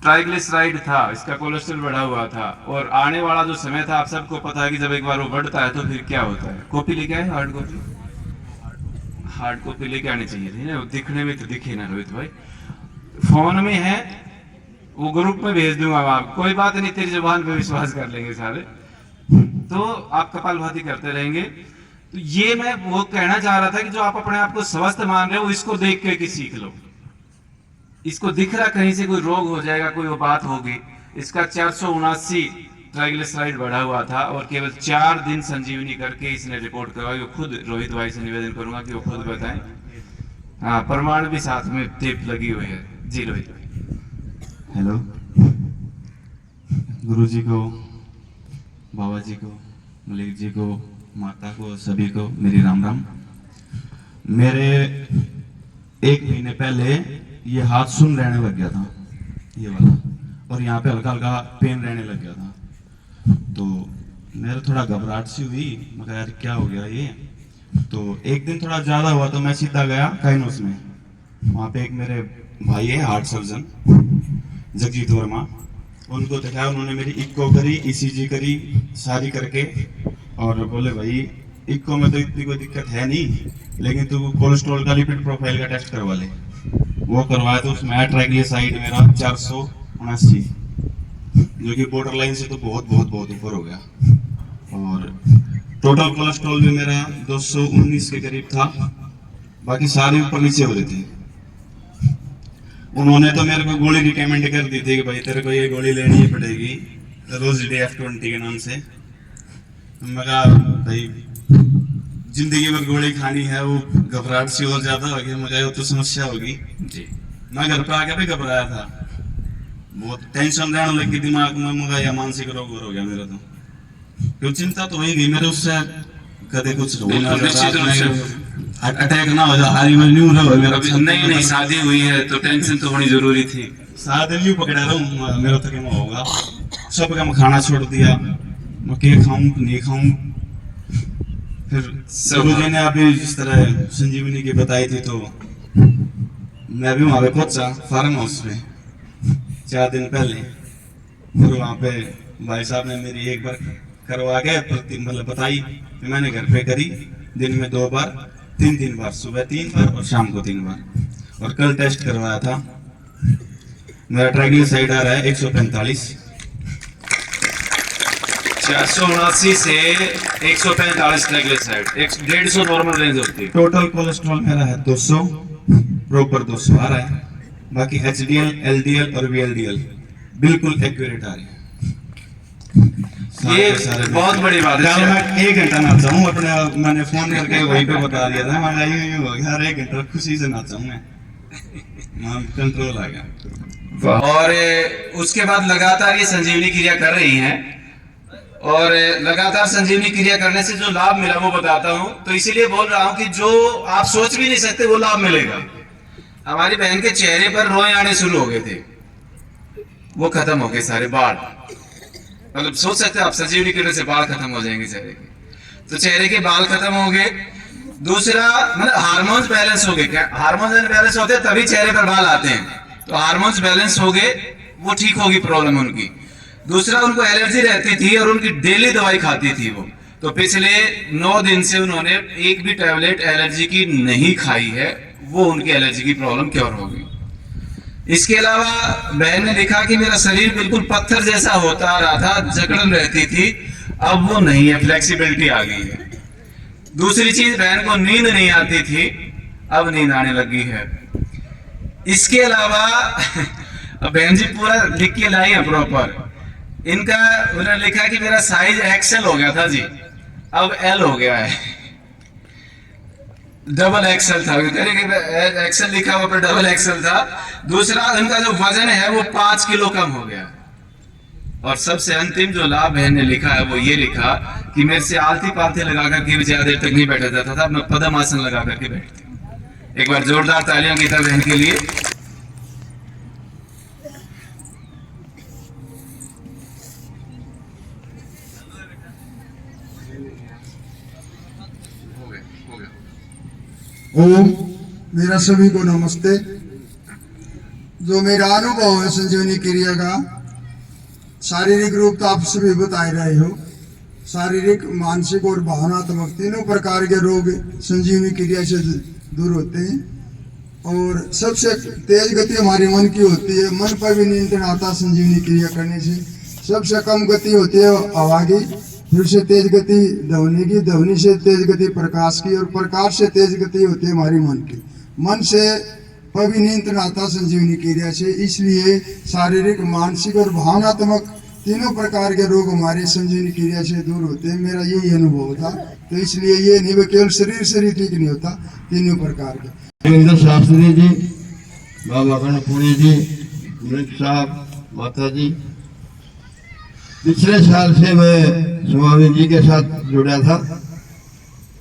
Triglyceride था, इसका cholesterol बढ़ा हुआ था, और आने वाला जो समय था आप सबको पता है कि जब एक बार वो बढ़ता है तो फिर क्या होता है। कॉपी लेके आए, हार्ड कॉपी, हार्ड कॉपी लेके आनी चाहिए थी ना, दिखने में तो दिखे ना रोहित भाई, फोन में है, वो ग्रुप में भेज दूंगा आप, कोई बात नहीं, तेरी जुबान पे विश्वास कर लेंगे सारे, तो आप कपालभाति करते रहेंगे। तो ये मैं वो कहना चाह रहा था कि जो आप अपने आप को स्वस्थ मान रहे हो इसको देख के सीख लो। इसको दिख रहा कहीं से कोई रोग हो जाएगा, कोई वो बात होगी। इसका 479 ट्राइग्लिसराइड बढ़ा हुआ था और केवल 4 दिन संजीवनी करके इसने रिपोर्ट करवाई। वो खुद रोहित भाई से निवेदन करूंगा कि वो खुद बताएं। हाँ, प्रमाण भी साथ में टेप लगी हुई है जी रोहित भाई। हेलो, गुरु जी को, बाबा जी को, मलिक जी को, माता को, सभी को मेरी राम राम। मेरे 1 महीने पहले ये हाथ सुन रहने लग गया था, ये वाला, और यहाँ पे हल्का हल्का पेन रहने लग गया था। तो मेरा थोड़ा घबराहट सी हुई, मगर यार क्या हो गया ये। तो एक दिन थोड़ा ज्यादा हुआ तो मैं सीधा गया काइनोस में। वहाँ पे एक मेरे भाई है हार्ट सर्जन, जगजीत वर्मा, उनको दिखाया। उन्होंने मेरी इको करी, ईसीजी करी, सारी करके, और बोले भाई इको में तो इतनी कोई दिक्कत है नहीं, लेकिन तू कोलेस्ट्रॉल का लिपिड प्रोफाइल का टेस्ट करवा ले। वो करवाया तो उसमें आया ट्राइग्लिसराइड मेरा 479, जो कि बॉर्डर लाइन से तो बहुत बहुत बहुत ऊपर हो गया। और टोटल कोलेस्ट्रॉल भी मेरा 219 के करीब था, बाकी सारे ऊपर नीचे हो रहे थे। उन्होंने तो मेरे को गोली रिकमेंड कर दी थी कि भाई तेरे को ये गोली लेनी पड़ेगी, रोजिडी F20 के नाम से। मैं कहा भाई जिंदगी भर गोली खानी है, वो घबराहट सी और ज्यादा होगी, मुझे तो समस्या होगी जी। मैं घर पे आके भी घबराया था, बहुत टेंशन रहने लगी दिमाग में, मुझे या मानसिक रोग हो गया मेरा। तो क्यों चिंता तो वही गई मेरे, उससे कदे कुछ हो ना, अटैक ना हो जाए, हारी में न्यू ना हो मेरा। नहीं नहीं, शादी हुई है तो टेंशन तो होनी जरूरी थी। शादी न्यू पकड़ा रहा हूँ, मेरा तो क्या होगा। सब का मैं खाना छोड़ दिया, मैं क्या खाऊं नहीं खाऊं। फिर गुरु जी ने अभी जिस तरह संजीवनी की बताई थी, तो मैं भी वहां पे पहुंचा फार्म हाउस में 4 दिन पहले। और वहां पे भाई साहब ने मेरी एक बार करवा के मतलब बताई, तो मैंने घर पे करी, दिन में 2 बार, 3 बार, सुबह 3 बार और शाम को 3 बार। और कल टेस्ट करवाया था, मेरा ट्राइग्लिसराइड आ रहा है 145। 479 से 145 ट्राइग्लिसराइड, 150 नॉर्मल रेंज होती है। टोटल कोलेस्ट्रॉल मेरा है 200, प्रॉपर 200 आ रहा है। बाकी HDL, LDL और VLDL बिल्कुल एक्यूरेट आ रही है। ये बहुत बड़ी बात है। मैं 1 घंटा नाचा हूँ अपने, मैंने फोन करके वहीं पे बता दिया था, मैं यूं हो गया, 1 घंटा खुशी से नाचा हूँ मैं, कंट्रोल आ गया। और उसके बाद लगातार ये संजीवनी क्रिया कर रही हैं, और लगातार संजीवनी क्रिया करने से जो लाभ मिला वो बताता हूं। तो इसीलिए बोल रहा हूं कि जो आप सोच भी नहीं सकते वो लाभ मिलेगा। हमारी बहन के चेहरे पर रोए आने शुरू हो गए थे, वो खत्म हो गए सारे बाल। मतलब सोच सकते हैं आप, संजीवनी करने से बाल खत्म हो जाएंगे चेहरे के, तो चेहरे के बाल खत्म हो गए। दूसरा, मतलब हार्मोन्स बैलेंस हो गए। क्या हार्मोन्स बैलेंस होते हैं तभी चेहरे पर बाल आते हैं, तो हार्मोन्स बैलेंस हो गए, वो ठीक होगी प्रॉब्लम उनकी। दूसरा, उनको एलर्जी रहती थी और उनकी डेली दवाई खाती थी वो, तो पिछले 9 दिन से उन्होंने एक भी टैबलेट एलर्जी की नहीं खाई है, वो उनकी एलर्जी की प्रॉब्लम क्योर होगी। इसके अलावा बहन ने लिखा कि मेरा शरीर बिल्कुल पत्थर जैसा होता रहा था, जकड़न रहती थी, अब वो नहीं है, फ्लेक्सिबिलिटी आ गई है। दूसरी चीज, बहन को नींद नहीं आती थी, अब नींद आने लगी है। इसके अलावा बहन जी पूरा लिख के लाई है प्रॉपर। इनका उन्होंने लिखा कि मेरा साइज XL हो गया था जी, अब L हो गया है, डबल XL था, XL लिखा हुआ पर डबल XL था। दूसरा, इनका जो वजन है वो 5 किलो कम हो गया। और सबसे अंतिम जो लाभ बहन ने लिखा है वो ये लिखा कि मेरे से आलती पालती लगा करके ज्यादा देर तक नहीं बैठा जाता था, मैं पद्म आसन लगा करके बैठती हूँ। एक बार जोरदार तालियां गीता बहन के लिए। ओम, मेरा सभी को नमस्ते। जो मेरा अनुभव है संजीवनी क्रिया का, शारीरिक रूप तो आप सभी बता ही रहे हो, शारीरिक, मानसिक और भावनात्मक तीनों प्रकार के रोग संजीवनी क्रिया से दूर होते हैं। और सबसे तेज गति हमारे मन की होती है, मन पर भी नियंत्रण आता है संजीवनी क्रिया करने से। सबसे कम गति होती है हवा की, फिर से तेज गति ध्वनि की, ध्वनि से तेज गति प्रकाश की, और प्रकाश से तेज गति होती है हमारी मन की। मन से पर भी नियंत्रण आता है संजीवनी क्रिया से। इसलिए शारीरिक, मानसिक और भावनात्मक तीनों प्रकार के रोग हमारे संजीवनी क्रिया से दूर होते हैं। मेरा यही अनुभव था। तो इसलिए ये नहीं केवल शरीर ठीक नहीं होता, तीनों प्रकार के। रविंद्र शास्त्री जी, बाबा कर्णपुरी जी, मृत साहब, माता जी, पिछले साल से मैं स्वामी जी के साथ जुड़ा था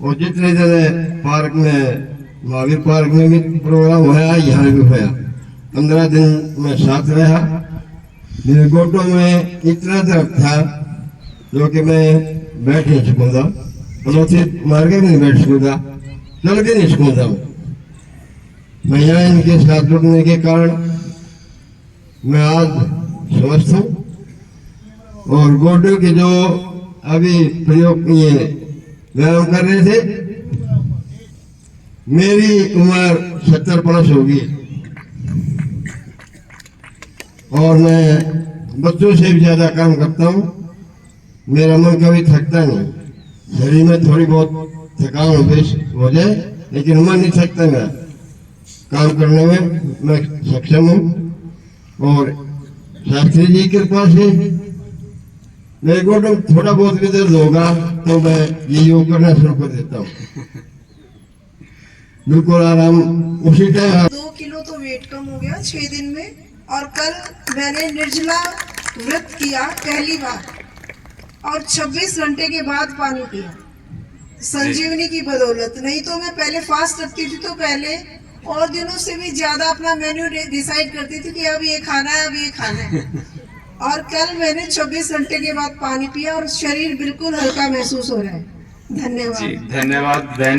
और जितने दिन पार्क में, महावीर पार्क में भी प्रोग्राम हुआ, यहाँ भी हुआ, 15 दिन मैं साथ रहा। मेरे गोटों में इतना दर्द था जो कि मैं बैठ नहीं सकूंगा, पनौती मार के भी नहीं बैठ सकूंगा, चल के नहीं सकूंगा। मैं यहाँ इनके साथ जुड़ने के कारण मैं आज स्वस्थ हूँ। और गोडों के जो अभी प्रयोग किए व्यायाम कर रहे थे, मेरी उम्र 70+ होगी और मैं बच्चों से भी ज्यादा काम करता हूँ। मेरा मन कभी थकता नहीं। शरीर में थोड़ी बहुत थकान हो जाए, लेकिन मन नहीं थकता। मेरा काम करने में मैं सक्षम हूँ और शास्त्री जी की कृपा से मेरे को थोड़ा बहुत भी दर्द होगा तो मैं ये योग करना शुरू कर देता हूँ, बिल्कुल आराम उसी टाइम। 2 किलो तो वेट कम हो गया 6 दिन में। और कल मैंने निर्जला व्रत किया पहली बार और 26 घंटे के बाद पानी पिया, संजीवनी की बदौलत। नहीं तो मैं पहले फास्ट रखती थी, तो पहले और दिनों से भी ज्यादा अपना मेन्यू डिसाइड करती थी कि अब ये खाना है, अब ये खाना है। और कल मैंने 26 घंटे के बाद पानी पिया और शरीर बिल्कुल हल्का महसूस हो रहा है। धन्यवाद। धन्यवाद बहन।